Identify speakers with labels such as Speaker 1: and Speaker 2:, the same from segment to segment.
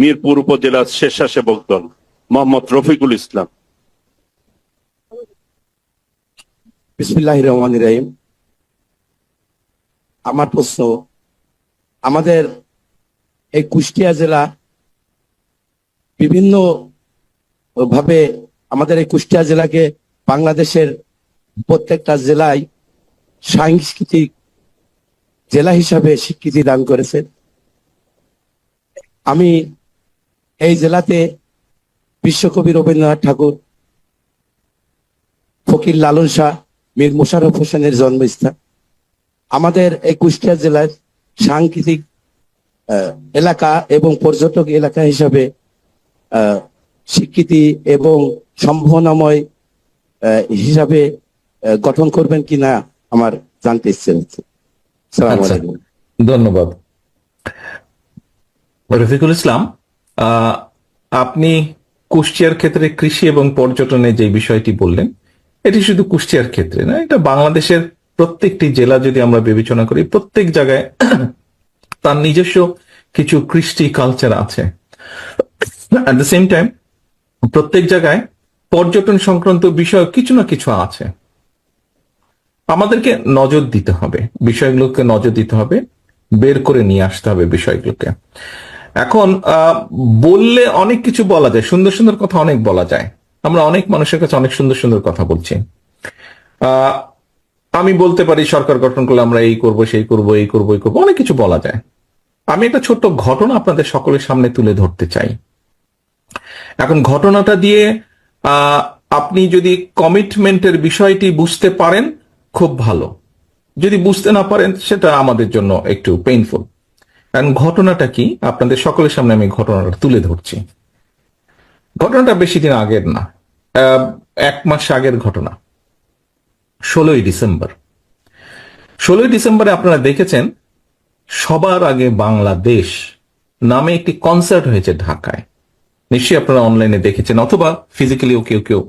Speaker 1: মিরপুর উপজেলার স্বেচ্ছাসেবক দল মোহাম্মদ রফিকুল ইসলাম।
Speaker 2: বিসমিল্লাহির রহমানির রহিম। আমার প্রশ্ন, আমাদের এই কুষ্টিয়া জেলা বিভিন্ন ভাবে আমাদের এই কুষ্টিয়া জেলাকে বাংলাদেশের প্রত্যেকটা জেলায় সাংস্কৃতিক জেলা হিসাবে স্বীকৃতি দান করেছে। আমি এই জেলাতে বিশ্বকবি রবীন্দ্রনাথ ঠাকুর, ফকির লালন শাহ, মীর মোশাররফ হোসেনের জন্মস্থান। আমাদের এই কুষ্টিয়া জেলার সাংস্কৃতিক এলাকা এবং পর্যটক এলাকা হিসাবে স্বীকৃতি এবং সম্ভাবনাময় হিসাবে গঠন করবেন কিনা আমার জানতে ইচ্ছে হচ্ছে। আসসালামু আলাইকুম।
Speaker 3: ধন্যবাদ রফিকুল ইসলাম। আপনি কুষ্টিয়ার ক্ষেত্রে কৃষি এবং পর্যটনের যে বিষয়টি বললেন, এটি শুধু কুষ্টিয়ার ক্ষেত্রে না, এটা বাংলাদেশের প্রত্যেকটি জেলা যদি আমরা বিবেচনা করি, প্রত্যেক জায়গায় তার নিজস্ব কিছু কৃষ্টি কালচার আছে। অ্যাট দ্য সেম টাইম প্রত্যেক জায়গায় পর্যটন সংক্রান্ত বিষয় কিছু না কিছু আছে। আমাদেরকে নজর দিতে হবে, বিষয়গুলোকে নজর দিতে হবে, বের করে নিয়ে আসতে হবে বিষয়গুলোকে। এখন বললে অনেক কিছু বলা যায়, সুন্দর সুন্দর কথা অনেক বলা যায়। আমরা অনেক মানুষের কাছে অনেক সুন্দর সুন্দর কথা বলছি। আমি বলতে পারি সরকার গঠন করলে আমরা এই করব, সেই করব, এই করব, এই করবো, অনেক কিছু বলা যায়। আমি একটা ছোট্ট ঘটনা আপনাদের সকলের সামনে তুলে ধরতে চাই। এখন ঘটনাটা দিয়ে আপনি যদি কমিটমেন্টের বিষয়টি বুঝতে পারেন খুব ভালো, যদি বুঝতে না পারেন সেটা আমাদের জন্য একটু পেইনফুল। কারণ ঘটনাটা কি আপনাদের সকলের সামনে আমি ঘটনাটা তুলে ধরছি। ঘটনাটা বেশি দিন আগের না, 1 মাস আগের ঘটনা। 16ই ডিসেম্বর। 16ই ডিসেম্বরে আপনারা দেখেছেন সবার আগে বাংলাদেশ নামে একটি কনসার্ট হয়েছে ঢাকায়। নিশ্চয়ই আপনারা অনলাইনে দেখেছেন অথবা ফিজিক্যালিও কেউ কেউ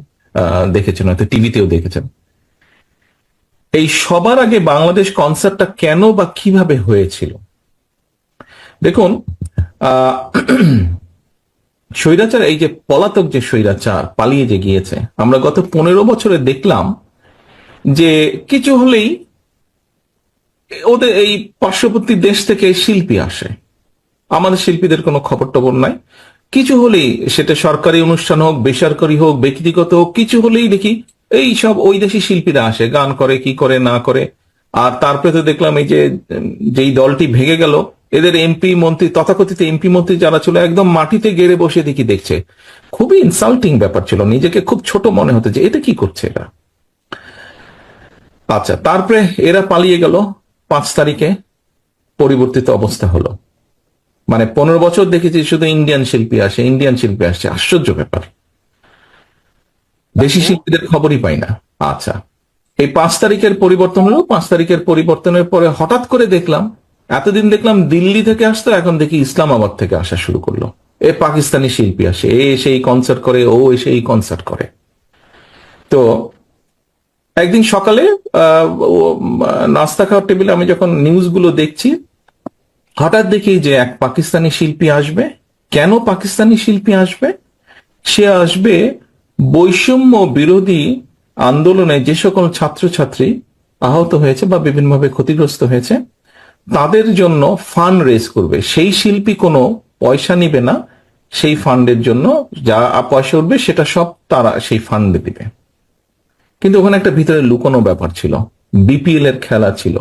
Speaker 3: দেখেছেন, হয়তো টিভিতেও দেখেছেন। এই সবার আগে বাংলাদেশ কনসার্টটা কেন বা কিভাবে হয়েছিল? দেখুন, স্বৈরাচার, এই যে পলাতক যে স্বৈরাচার পালিয়ে যে গিয়েছে, আমরা গত 15 বছরে দেখলাম যে কিছু হলেই ওদের এই পার্শ্ববর্তী দেশ থেকে শিল্পী আসে, আমাদের শিল্পীদের কোনো খবর টবর নাই। কিছু হলেই, সেটা সরকারি অনুষ্ঠান হোক, বেসরকারি হোক, ব্যক্তিগত হোক, কিছু হলেই দেখি এই সব ওই দেশি শিল্পীরা আসে, গান করে, কি করে না করে। আর তারপরে তো দেখলাম এই যে যেই দলটি ভেঙে গেল, এদের এমপি মন্ত্রী, তথাকথিত এমপি মন্ত্রী যারা ছিল, একদম মাটিতে গেড়ে বসে দেখি দেখছে। খুবই ইনসাল্টিং ব্যাপার ছিল, নিজেকে খুব ছোট মনে হতো যে এটা কি করছে এরা। আচ্ছা, তারপরে এরা পালিয়ে গেল। 5 তারিখে পরিবর্তিত অবস্থা হলো। মানে 15 বছর দেখেছি শুধু ইন্ডিয়ান শিল্পী আসে, ইন্ডিয়ান শিল্পী আসছে। আশ্চর্য ব্যাপার, দেশি শিল্পীদের খবরই পাই না। আচ্ছা, এই 5 তারিখের পরিবর্তন হলো। 5 তারিখের পরিবর্তনের পরে হঠাৎ করে দেখলাম, এতদিন দেখলাম দিল্লি থেকে আসতো, এখন দেখি ইসলামাবাদ থেকে আসা শুরু করলো। পাকিস্তানি শিল্পী আসে, এসে এই কনসার্ট করে, ও এসে এই কনসার্ট করে। তো একদিন সকালে নাস্তা খাওয়ার টেবিলে আমি যখন নিউজগুলো দেখছি, হঠাৎ দেখি যে এক পাকিস্তানি শিল্পী আসবে। কেন পাকিস্তানি শিল্পী আসবে? সে আসবে বৈষম্য বিরোধী আন্দোলনে যে সকল ছাত্রছাত্রী আহত হয়েছে বা বিভিন্নভাবে ক্ষতিগ্রস্ত হয়েছে, তাদের জন্য ফান্ড রেজ করবে। সেই শিল্পী কোনো পয়সা নিবে না, সেই ফান্ডের জন্য যা পয়সা উঠবে সেটা সব তারা সেই ফান্ডে দিবে। কিন্তু ওখানে একটা ভিতরে লুকোনো ব্যাপার ছিল, বিপিএল এর খেলা ছিল।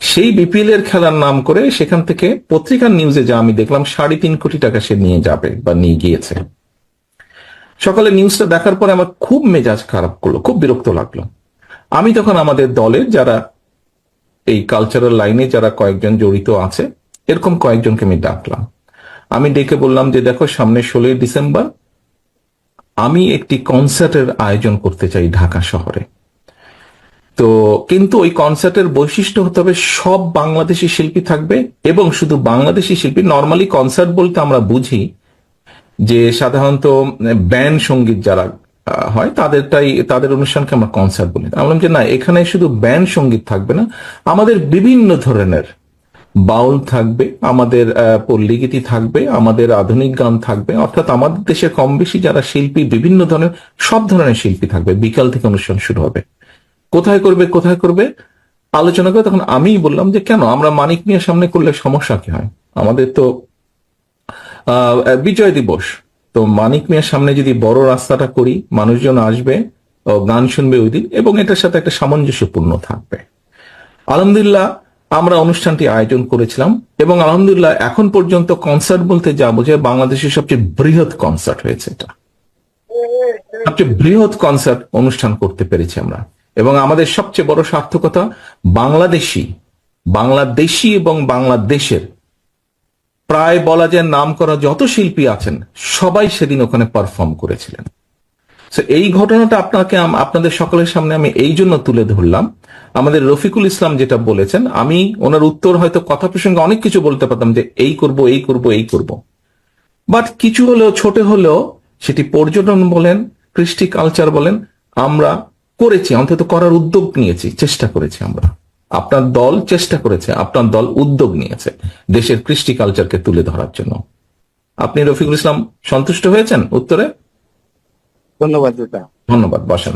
Speaker 3: সেই বিপিএল এর খেলার নাম করে সেখান থেকে পত্রিকার নিউজে যা আমি দেখলাম, 3.5 কোটি টাকা সে নিয়ে যাবে বা নিয়ে গিয়েছে। সকালে নিউজটা দেখার পরে আমার খুব মেজাজ খারাপ করলো, খুব বিরক্ত লাগলো। আমি তখন আমাদের দলের যারা এই কালচারাল লাইনে যারা কয়েকজন জড়িত আছে, এরকম কয়েকজনকে আমি ডাকলাম। আমি ডেকে বললাম যে দেখো, সামনে 16ই ডিসেম্বর আমি একটি কনসার্টের আয়োজন করতে চাই ঢাকা শহরে। তো কিন্তু ওই কনসার্টের বৈশিষ্ট্য হতে হবে সব বাংলাদেশি শিল্পী থাকবে, এবং শুধু বাংলাদেশি শিল্পী। নর্মালি কনসার্ট বলতে আমরা বুঝি যে সাধারণত ব্যান্ড সঙ্গীত যারা হয় তাদের অনুষ্ঠানকে আমরা কনসার্ট বলি। আমরা বললাম যে না, এখানে শুধু ব্যান্ড সঙ্গীত থাকবে না, আমাদের বিভিন্ন ধরনের বাউল থাকবে, আমাদের পল্লীগীতি থাকবে, আমাদের আধুনিক গান থাকবে, অর্থাৎ আমাদের দেশে কম বেশি যারা শিল্পী, বিভিন্ন ধরনের সব ধরনের শিল্পী থাকবে। বিকাল থেকে অনুষ্ঠান শুরু হবে। কোথায় করবে কোথায় করবে আলোচনা করে তখন আমিই বললাম যে কেন আমরা মানিক মিয়ার সামনে করলে সমস্যা কি হয়? আমাদের তো বিজয় দিবস, তো মানিক মিয়ার সামনে যদি বড় রাস্তাটা করি, মানুষজন আসবে, গান শুনবে ওই দিন, এবং এটার সাথে একটা সামঞ্জস্যপূর্ণ থাকবে। আলহামদুলিল্লাহ আমরা অনুষ্ঠানটি আয়োজন করেছিলাম, এবং আলহামদুলিল্লাহ এখন পর্যন্ত কনসার্ট বলতে যা বোঝে বাংলাদেশের সবচেয়ে বৃহৎ কনসার্ট হয়েছে। এটা সবচেয়ে বৃহৎ কনসার্ট অনুষ্ঠান করতে পেরেছি আমরা। এবং আমাদের সবচেয়ে বড় সার্থকতা, বাংলাদেশি এবং বাংলাদেশের প্রায় বলা যায় নাম করা যত শিল্পী আছেন সবাই সেদিন ওখানে পারফর্ম করেছিলেন। এই ঘটনাটা আপনাদের সকলের সামনে আমি এই জন্য তুলে ধরলাম। আমাদের রফিকুল ইসলাম যেটা বলেছেন, আমি ওনার উত্তর হয়তো কথা প্রসঙ্গে অনেক কিছু বলতে পারতাম যে এই করব এই করব এই করব, বাট কিছু হলেও ছোট হলেও সেটি পর্যটন বলেন, কৃষ্টি কালচার বলেন, আমরা করেছি, অন্তত করার উদ্যোগ নিয়েছি, চেষ্টা করেছি আমরা। আপনার দল চেষ্টা করেছে, আপনার দল উদ্যোগ নিয়েছে দেশের কৃষ্টি কালচারকে তুলে ধরার জন্য। আপনি রফিকুল ইসলাম সন্তুষ্ট হয়েছেন উত্তরে?
Speaker 2: ধন্যবাদ দাদা।
Speaker 3: ধন্যবাদ, বসেন।